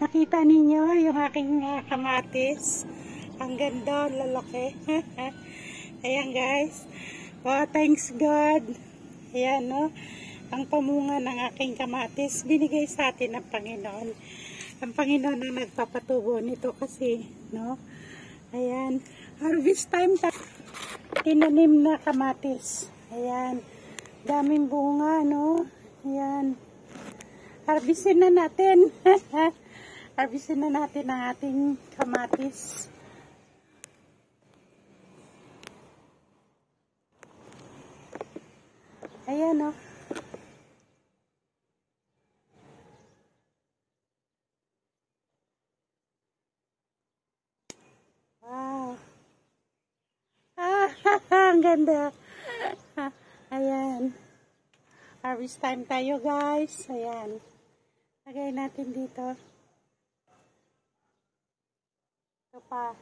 Nakita ninyo yung aking kamatis. Ang ganda, lalaki. Ayan guys. Wow, thanks God. Ayan no. Ang pamunga ng aking kamatis binigay sa atin ng Panginoon. Ang Panginoon ang nagpapatubo nito kasi, no? Ayan. Harvest time tinanim na kamatis. Ayan. Daming bunga, no? Ayan. Harvestin na natin. Harvestin na natin ang ating kamatis. Ayan, no? Wow. Ang ganda. Ayan. Harvest time tayo, guys. Ayan. Lagay natin dito. Ito pa.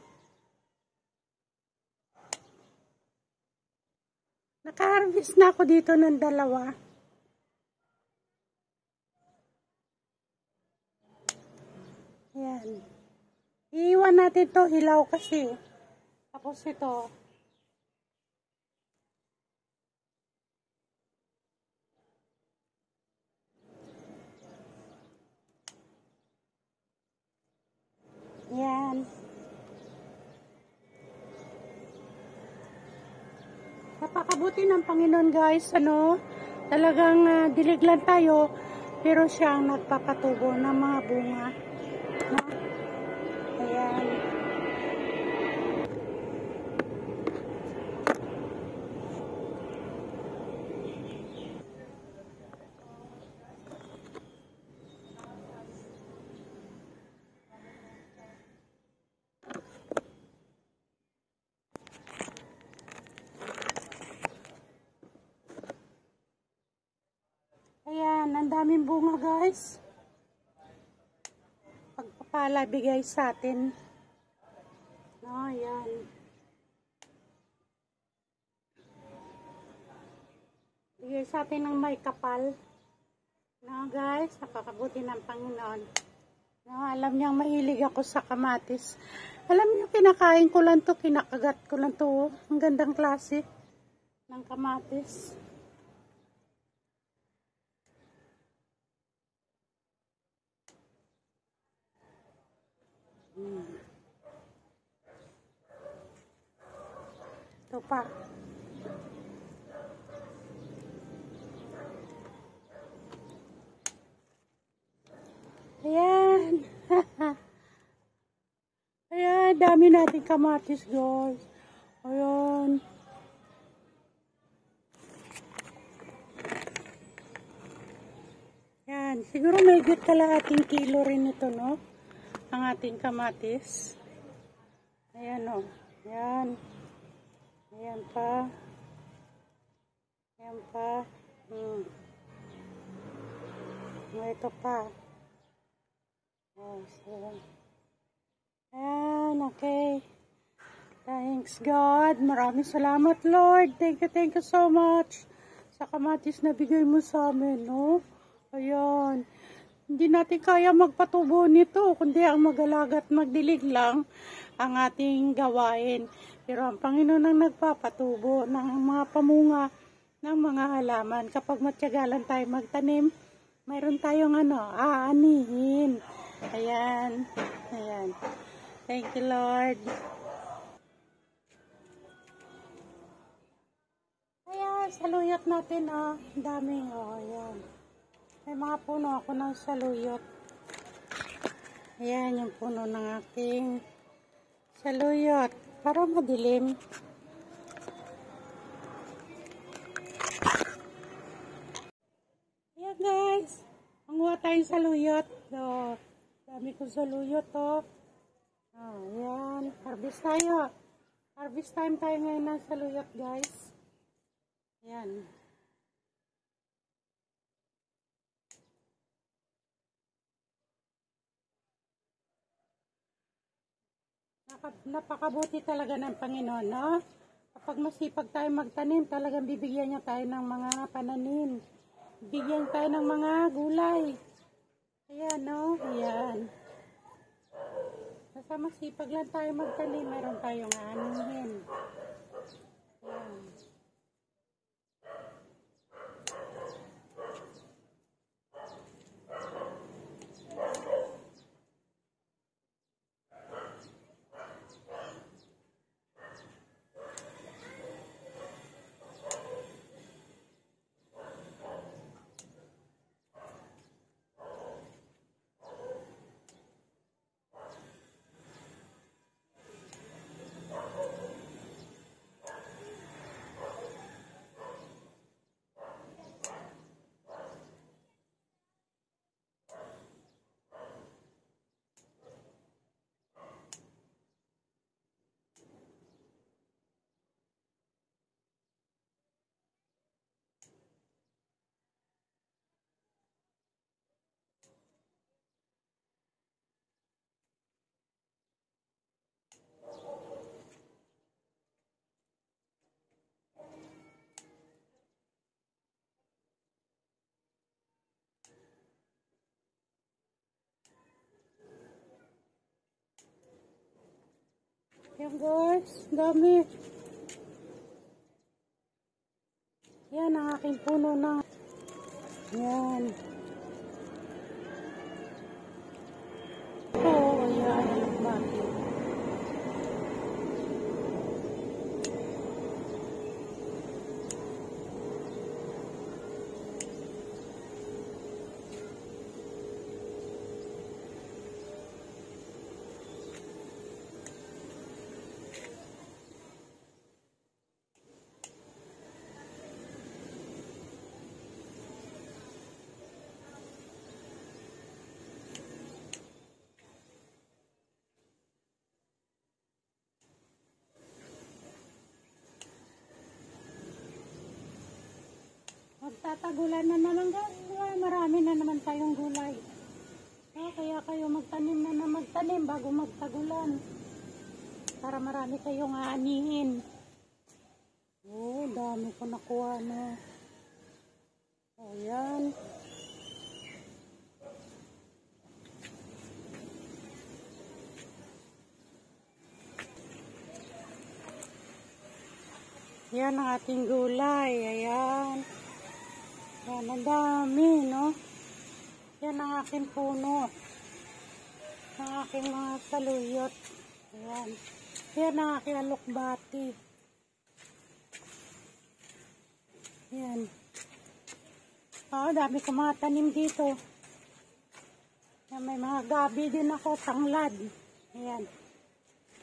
Naka-harvest na ako dito ng dalawa. Ayan. Iiwan natin to hilaw kasi. Tapos ito. Ayan. Napakabuti ng Panginoon guys, ano, talagang dilig lang tayo, pero siya ang nagpapatubo ng mga bunga, no? Ayan. Ayan, ang daming bunga guys. Pagpapala bigay sa atin. No, ayan. Bigay sa atin ng may kapal. No guys, napakabuti ng Panginoon. No, alam niyang mahilig ako sa kamatis. Alam niyo, kinakain ko lang to, kinakagat ko lang to. Ang gandang klase ng kamatis. Ito pa. Ayan. Ayan, dami natin kamatis guys. Ayan. Ayan, siguro may good kalahating kilo rin ito, no? Ang ating kamatis. Ayan o. Ayan. Ayan pa. Ayan pa. Ito pa. Oh, so. Ayan, okay. Thanks God. Maraming salamat Lord. Thank you so much sa kamatis na bigay mo sa amin, no? Ayan. Hindi natin kaya magpatubo nito, kundi ang mag-alaga at magdilig lang ang ating gawain. Pero ang Panginoon ang nagpapatubo ng mga pamunga ng mga halaman. Kapag matiyagalan tayo magtanim, mayroon tayong aanihin. Ayan. Ayan. Thank you, Lord. Ayan, saluyot natin, oh. Ang daming, oh. Ayan. May mga puno ako ng saluyot. Ayan, yung puno ng aking saluyot. Para madilim. Ayan guys. Manguha tayong saluyot. So, dami kong saluyot, oh. Oh, ayan. Harvest tayo. Harvest time tayo ngayon ng saluyot, guys. Ayan. Napakabuti talaga ng Panginoon, no? Kapag masipag tayo magtanim, talagang bibigyan niya tayo ng mga pananim. Bigyan tayo ng mga gulay. Ayan, no? Ayan. basta masipag lang tayo magtanim, meron tayong anihin. Ayan. Yan guys, dami. Yan ang aking puno na. Yan. Oh, yan. Bakit? Magtatagulan na naman guys. Marami na naman tayong gulay. Kaya kayo magtanim na magtanim bago magtagulan. Para marami kayong aanihin. Oh, dami ko nakuha na. Ayan. Yan ang ating gulay. Ayan. Yan, ang dami, no? Yan ang aking puno. Ang aking mga saluyot. Ayan. Yan ang aking alokbati. Yan. Dami ko mga tanim dito. Yan, may mga gabi din ako, tanglad. Ayan.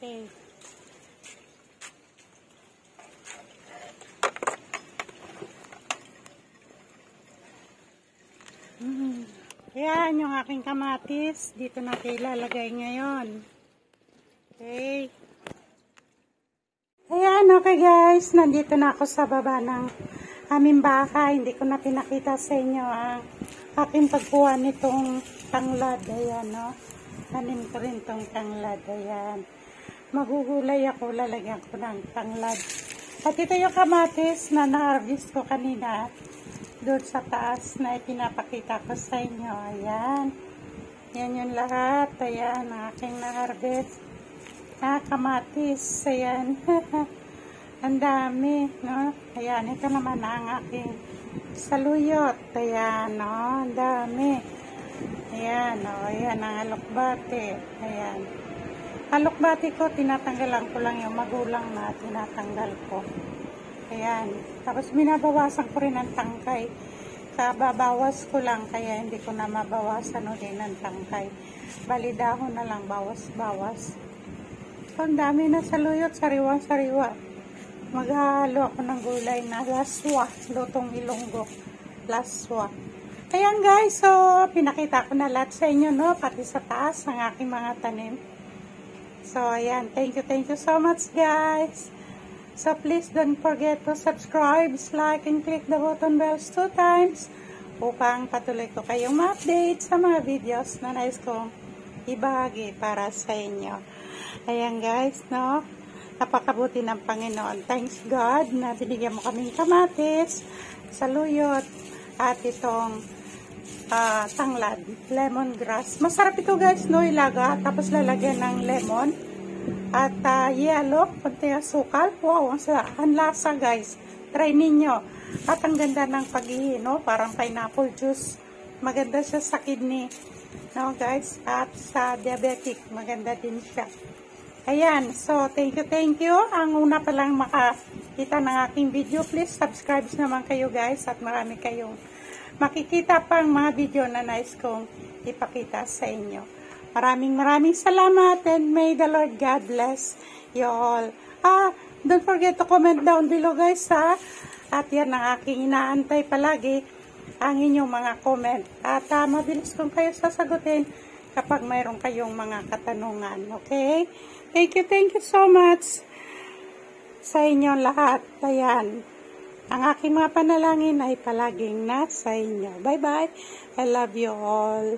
Okay. Ayan yung aking kamatis. Dito natin ilalagay ngayon. Okay. Ayan, okay guys. Nandito na ako sa baba ng aming bahay. Hindi ko na pinakita sa inyo ang aking pagkuha nitong tanglad. Ayan, no? Tanim ko rin tong tanglad. Ayan. Magugulay ako. Lalagyan ko ng tanglad. At ito yung kamatis na na-harvest ko kanina. Doon sa taas na ipinapakita ko sa inyo. Ayan. Yan yung lahat. Ayan, aking na-harvest. Kamatis. Ayan. Ang dami, no? Ayan, ito naman ang aking saluyot. Ayan, no? Ang dami. Ayan, no? Ayan ang alokbati. Ayan. Alokbati ko, tinatanggalan ko lang yung magulang na tinatanggal ko. Ayan. Tapos binabawasan ko rin ang tangkay. Kababawas ko lang kaya hindi ko na mabawasan ulit ng tangkay. Bali dahon na lang bawas-bawas. So, ang dami na saluyot, sariwa-sariwa. Maghahalo ako ng gulay na laswa. Lutong Ilonggo. Laswa. Ayan guys, so pinakita ko na lahat sa inyo, no? Pati sa taas ng aking mga tanim. So ayan, thank you so much guys. So please don't forget to subscribe, like, and click the button bells 2 times upang patuloy ko kayong ma-update sa mga videos na nais kong ibahagi para sa inyo. Ayan guys, no? Napakabuti ng Panginoon. Thanks God na binigyan mo kaming kamatis, saluyot, at itong tanglad, lemongrass. Masarap ito guys, no, ilaga, tapos lalagyan ng lemon at yellow, konti asukal. Wow, ang lasa guys. Try ninyo. At ang ganda ng pag-ihino, parang pineapple juice. Maganda siya sa kidney, no guys, at sa diabetic, maganda din siya. Ayan, so thank you. Ang una pa lang makakita ng aking video, please subscribe naman kayo guys, at marami kayong makikita pang mga video na nais kong ipakita sa inyo. Maraming salamat, and may the Lord God bless you all. Don't forget to comment down below guys, ha? At yan ang aking inaantay palagi, ang inyong mga comment. At mabilis kong kayo sasagutin kapag mayroon kayong mga katanungan. Okay? Thank you so much sa inyong lahat. Ayan. Ang aking mga panalangin ay palaging nasa inyo. Bye-bye. I love you all.